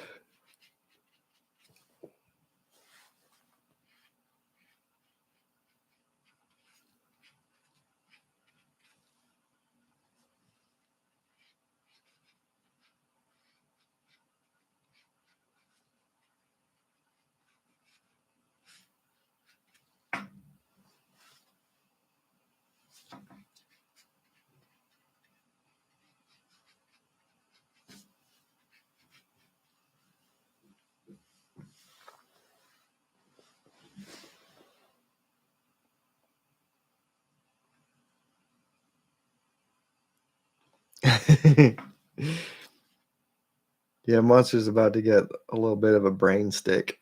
Speaker 1: Yeah, Monster's about to get a little bit of a brain stick.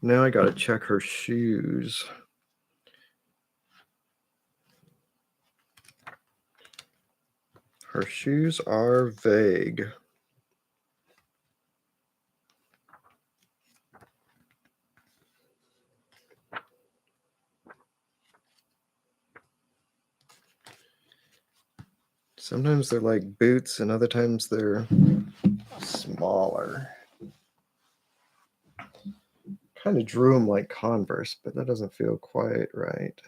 Speaker 1: Now I gotta check her shoes. Her shoes are vague. Sometimes they're like boots, and other times they're smaller. Kind of drew them like Converse, but that doesn't feel quite right.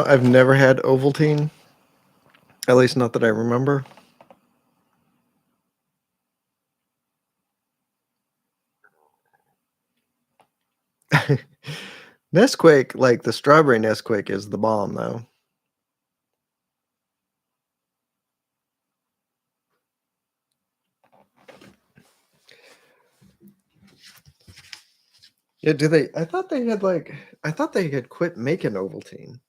Speaker 1: I've never had Ovaltine, at least not that I remember. Nesquik, like the strawberry Nesquik is the bomb though. Yeah, do they I thought they had quit making Ovaltine.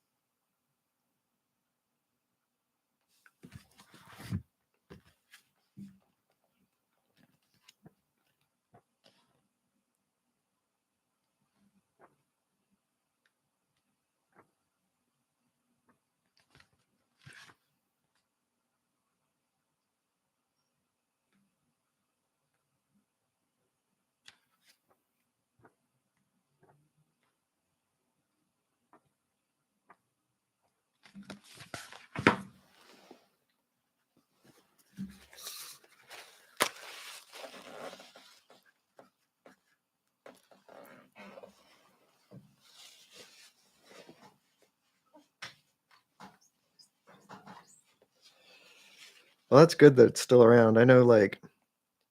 Speaker 1: Well, that's good that it's still around. I know like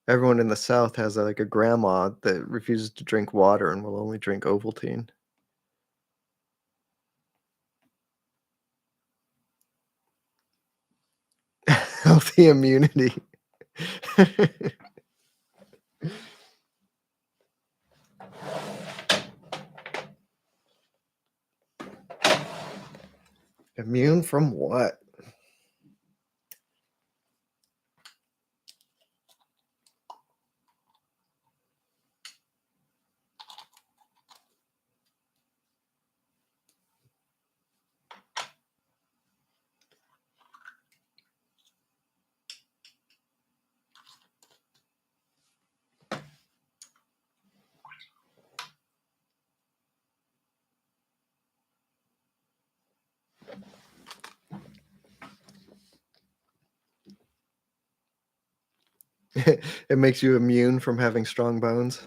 Speaker 1: everyone in the South has like a grandma that refuses to drink water and will only drink Ovaltine. Healthy immunity. Immune from what? It makes you immune from having strong bones.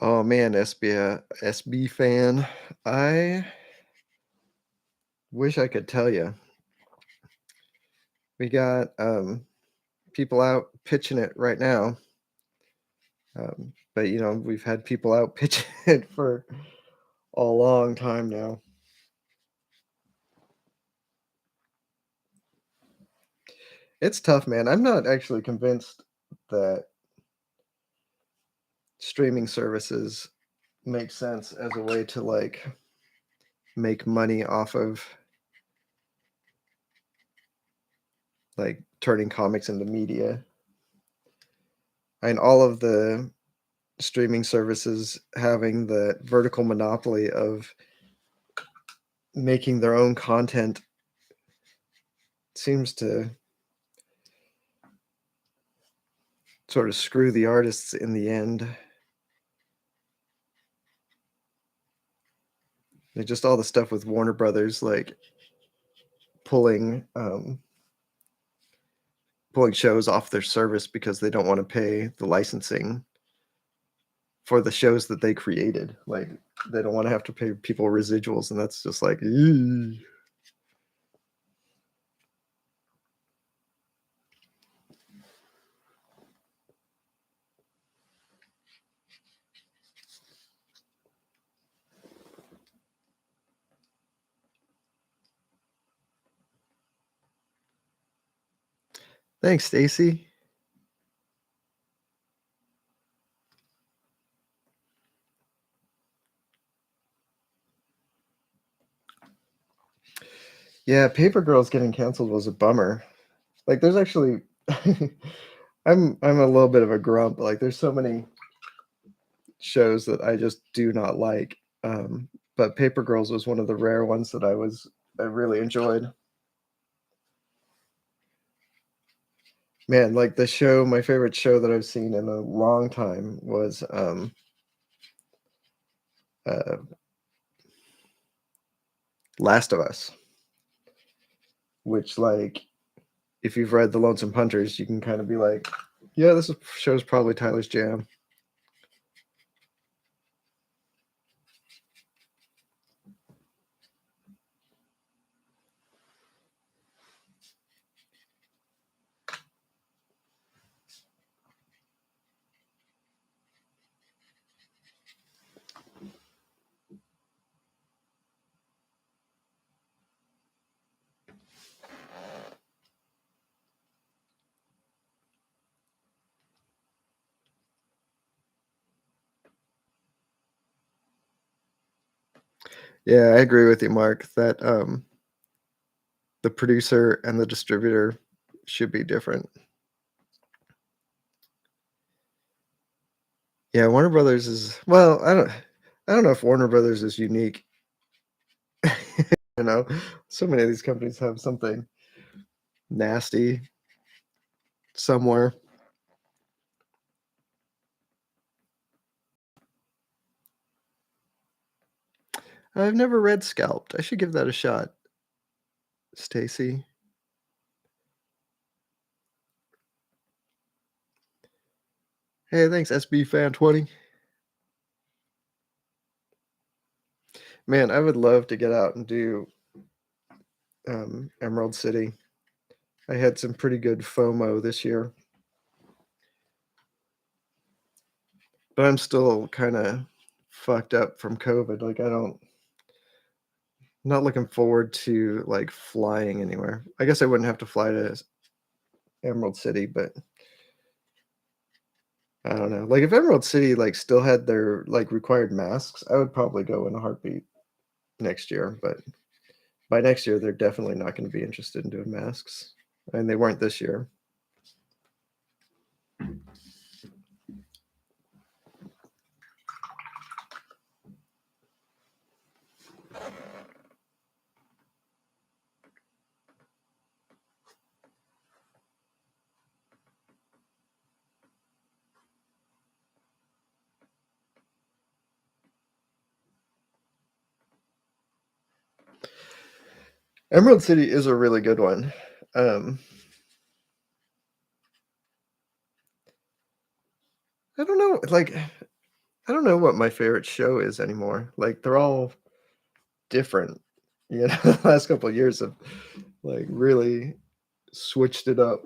Speaker 1: Oh man, SB fan. I wish I could tell you. We got people out pitching it right now. But we've had people out pitching it for a long time now. It's tough, man. I'm not actually convinced that streaming services make sense as a way to like make money off of like turning comics into media. And all of the streaming services having the vertical monopoly of making their own content seems to sort of screw the artists in the end. Like just all the stuff with Warner Brothers, like pulling pulling shows off their service because they don't want to pay the licensing for the shows that they created. Like they don't want to have to pay people residuals, and that's just like, ew. Thanks, Stacy. Yeah, Paper Girls getting canceled was a bummer. Like, there's actually, I'm a little bit of a grump. Like, there's so many shows that I just do not like. But Paper Girls was one of the rare ones that I really enjoyed. Man, like the show, my favorite show that I've seen in a long time was uh, Last of Us, which like if you've read The Lonesome Hunters, you can kind of be like, yeah, show's probably Tyler's jam. Yeah, I agree with you, Mark, that the producer and the distributor should be different. Yeah, Warner Brothers is well, I don't know if Warner Brothers is unique. You know, so many of these companies have something nasty somewhere. I've never read Scalped. I should give that a shot, Stacy. Hey, thanks, SB Fan 20. Man, I would love to get out and do Emerald City. I had some pretty good FOMO this year, but I'm still kind of fucked up from COVID. Like, not looking forward to like flying anywhere. I guess I wouldn't have to fly to Emerald City, but I don't know. Like, if Emerald City like still had their like required masks, I would probably go in a heartbeat next year. But by next year, they're definitely not going to be interested in doing masks, and they weren't this year. Emerald City is a really good one. Um, I don't know, like I don't know what my favorite show is anymore. Like they're all different. You know, the last couple of years have like really switched it up.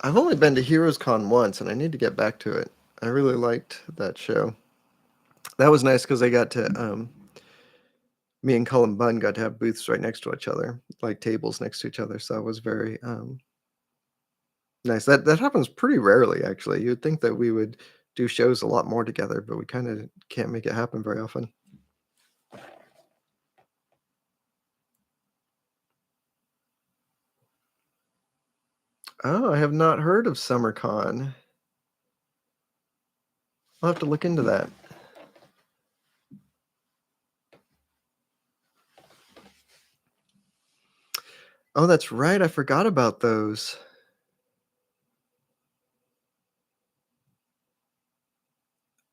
Speaker 1: I've only been to Heroes Con once, and I need to get back to it. I really liked that show. That was nice because I got to me and Cullen Bunn got to have booths right next to each other, like tables next to each other. So that was very nice. That happens pretty rarely, actually. You'd think that we would do shows a lot more together, but we kind of can't make it happen very often. Oh, I have not heard of SummerCon. I'll have to look into that. Oh, that's right, I forgot about those.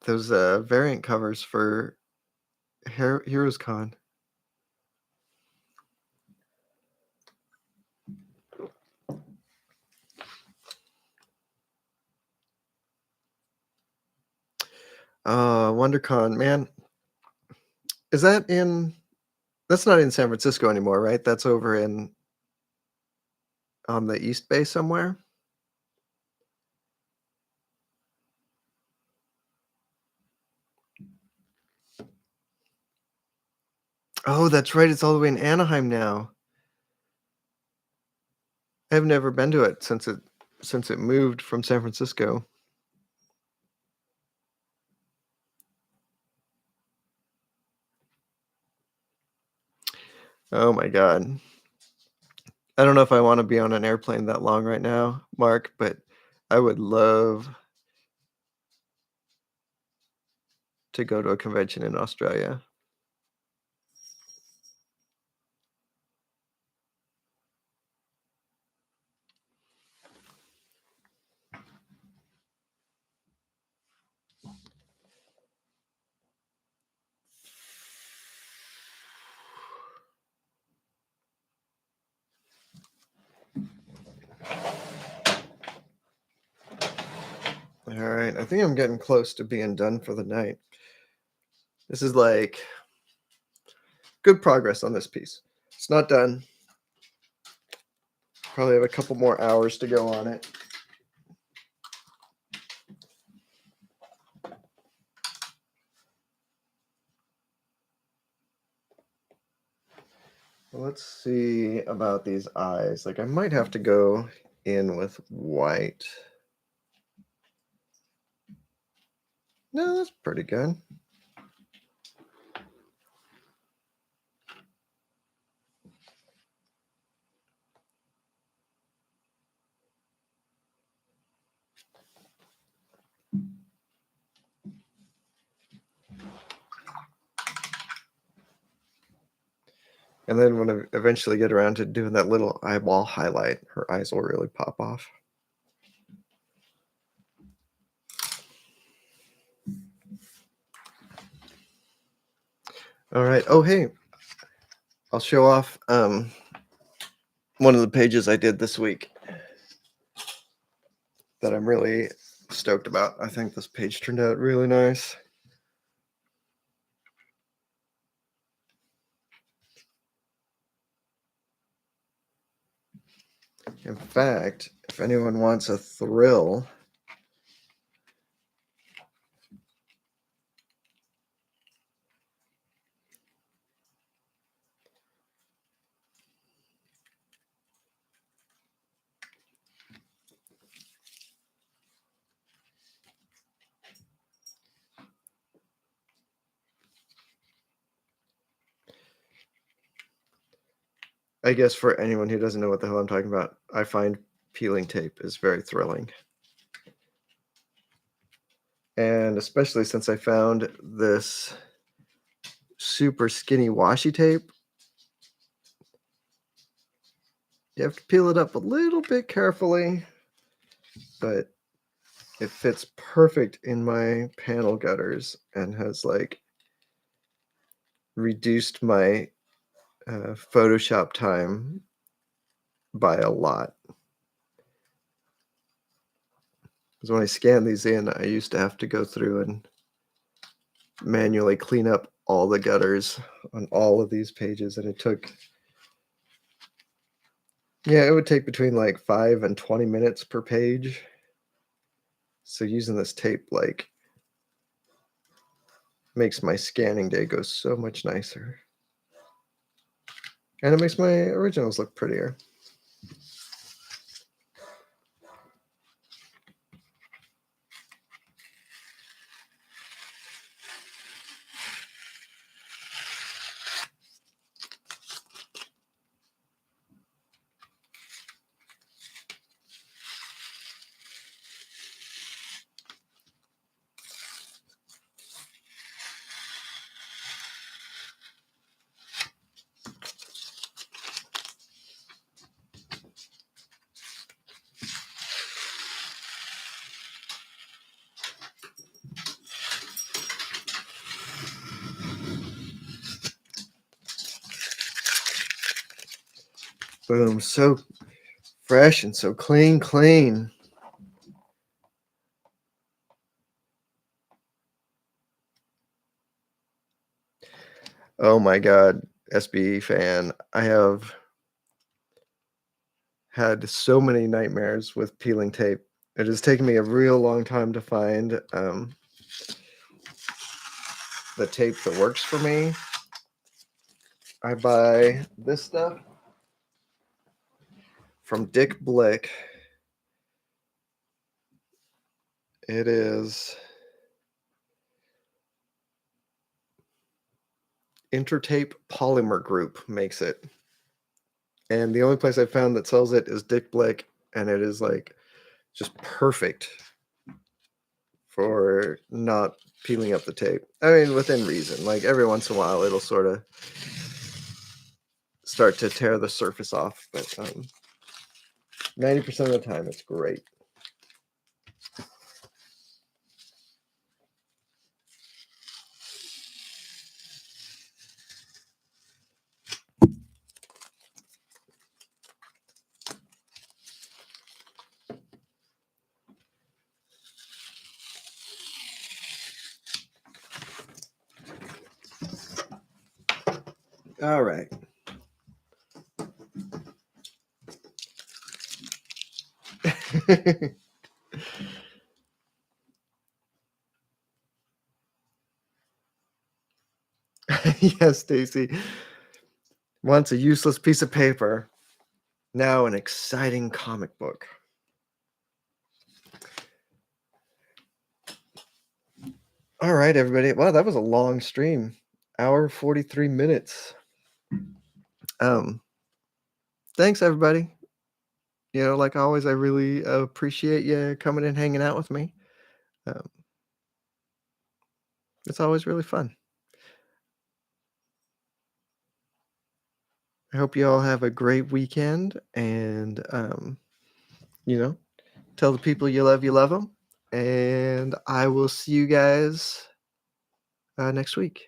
Speaker 1: Those, variant covers for Heroes Con. WonderCon, man. Is that in that's not in San Francisco anymore, right? That's over in on the East Bay somewhere? Oh, that's right, it's all the way in Anaheim now. I've never been to it since it moved from San Francisco. Oh my god. I don't know if I wanna be on an airplane that long right now, Mark, but I would love to go to a convention in Australia. Alright, I think I'm getting close to being done for the night. This is, like, good progress on this piece. It's not done. Probably have a couple more hours to go on it. Let's see about these eyes. Like, I might have to go in with white. No, that's pretty good. And then when I eventually get around to doing that little eyeball highlight, her eyes will really pop off. All right. Oh, hey, I'll show off one of the pages I did this week that I'm really stoked about. I think this page turned out really nice. In fact, if anyone wants a thrill, I guess for anyone who doesn't know what the hell I'm talking about, I find peeling tape is very thrilling. And especially since I found this super skinny washi tape, you have to peel it up a little bit carefully, but it fits perfect in my panel gutters and has like reduced my Photoshop time by a lot. Because when I scan these in, I used to have to go through and manually clean up all the gutters on all of these pages, and it took, yeah, it would take between like 5 and 20 minutes per page. So using this tape like makes my scanning day go so much nicer. And it makes my originals look prettier. Boom. So fresh and so clean, clean. Oh my God, SBE fan. I have had so many nightmares with peeling tape. It has taken me a real long time to find the tape that works for me. I buy this stuff from Dick Blick. It is Intertape Polymer Group makes it. And the only place I found that sells it is Dick Blick, and it is like just perfect for not peeling up the tape. I mean, within reason. Like every once in a while, it'll sort of start to tear the surface off, but 90% of the time, it's great. All right. Yes, Stacy. Once a useless piece of paper, now an exciting comic book. All right, everybody. Wow, that was a long stream. Hour 43 minutes. Thanks everybody. You know, like always, I really appreciate you coming and hanging out with me. Um, it's always really fun. I hope you all have a great weekend, and you know, tell the people you love them. And I will see you guys next week.